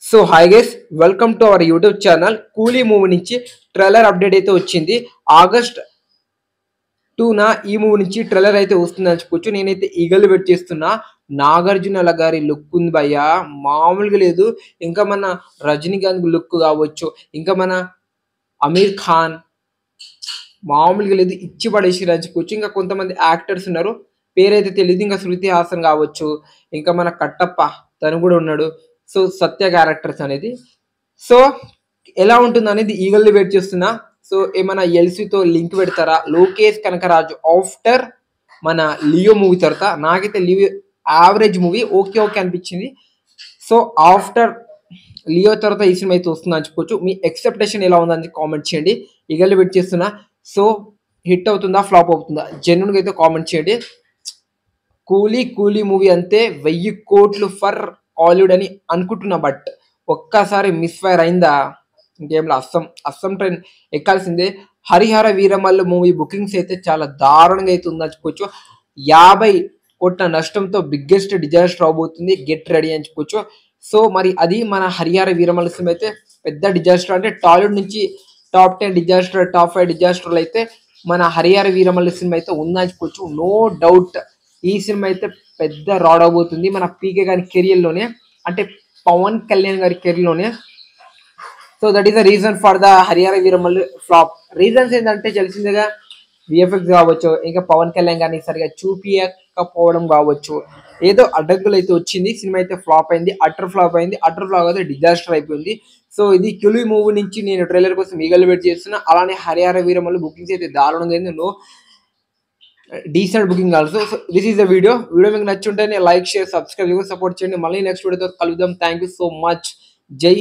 So hi guys, welcome to our YouTube channel. కూలీ movie నుంచి trailer update అయితే వచ్చింది. ఆగస్ట్ 2న ఈ మూవీ నుంచి ట్రైలర్ అయితే వస్తుందని చెప్పుకోవచ్చు. నేనైతే ఈగలు వెయిట్ చేస్తున్నా. నాగార్జున గారి లుక్ ఉంది భయ్యా, మామూలుగా లేదు. ఇంకా మన రజనీకాంత్ లుక్ కావచ్చు, ఇంకా మన అమీర్ ఖాన్ మామూలుగా లేదు, ఇచ్చి పడేసి అని చెప్పుకోవచ్చు. ఇంకా కొంతమంది యాక్టర్స్ ఉన్నారు, పేరైతే తెలియదు. ఇంకా శృతి హాసన్ కావచ్చు, ఇంకా మన కట్టప్ప తను కూడా ఉన్నాడు. సో సత్య క్యారెక్టర్స్ అనేది. సో ఎలా ఉంటుంది అనేది ఈగల్ని వెయిట్ చేస్తున్నా. సో ఏమైనా ఎల్సీతో లింక్ పెడతారా? లోకేష్ కనకరాజు ఆఫ్టర్ మన లియో మూవీ తర్వాత, నాకైతే Leo average movie, okay okay అనిపించింది. సో ఆఫ్టర్ లియో తర్వాత ఈ సినిమా అయితే వస్తుందని చెప్పుకోవచ్చు. మీ ఎక్స్పెక్టేషన్ ఎలా ఉందని కామెంట్ చేయండి. ఈగల్ని వెయిట్ చేస్తున్నా. సో హిట్ అవుతుందా, ఫ్లాప్ అవుతుందా, జెన్యున్గా అయితే కామెంట్ చేయండి. కూలీ మూవీ అంతే 1000 కోట్లు ఫర్ హాలీవుడ్ అని అనుకుంటున్నా. బట్ ఒక్కసారి మిస్ ఫైర్ అయిందా, ఇంకేంలో అస్సం ట్రైన్ ఎక్కాల్సిందే. హరిహర వీరమల్లు మూవీ బుకింగ్స్ అయితే చాలా దారుణంగా అయితే ఉందని చెప్పుకోవచ్చు. 50 కోట్ల నష్టంతో బిగ్గెస్ట్ డిజాస్టర్ అవబోతుంది, గెట్ రెడీ అని చెప్పుకోవచ్చు. సో మరి అది మన హరిహర వీరమల్లు సినిమా అయితే పెద్ద డిజాస్టర్. అంటే టాలీవుడ్ నుంచి టాప్ 10 డిజాస్టర్, టాప్ 5 డిజాస్టర్లు అయితే మన హరిహర వీరమల్లు సినిమా అయితే ఉందని చెప్పుకోవచ్చు. నో డౌట్ ఈ సినిమా అయితే పెద్ద రాడ్ అవబోతుంది మన పీకే గారి కెరియర్లోనే, అంటే పవన్ కళ్యాణ్ గారి కెరియర్లోనే. So that is the reason for the Harihara Veeramallu flop. Reasons ఏంటంటే తెలిసిందిగా, విఎఫ్ఎక్స్ కావచ్చు, ఇంకా పవన్ కళ్యాణ్ గారిని సరిగా చూపించకపోవడం కావచ్చు, ఏదో అడ్డంకులు అయితే వచ్చింది. సినిమా అయితే ఫ్లాప్ అయింది, అటర్ ఫ్లాప్ అయింది. అటర్ ఫ్లాప్ అయితే డిజాస్టర్ అయిపోయింది. సో ఇది కూలీ మూవీ నుంచి నేను ట్రైలర్ కోసం ఈగలు వెయిట్ చేస్తున్నా. అలానే హరిహర వీరమల్లు బుకింగ్స్ అయితే దారుణంగా అయింది. No decent booking also. So this is the video మీకు నచ్చుంటేనే లైక్, షేర్, సబ్స్క్రైబ్, సపోర్ట్ చేయండి. మళ్ళీ నెక్స్ట్ వీడియోతో కలుద్దాం. Thank you so much. జై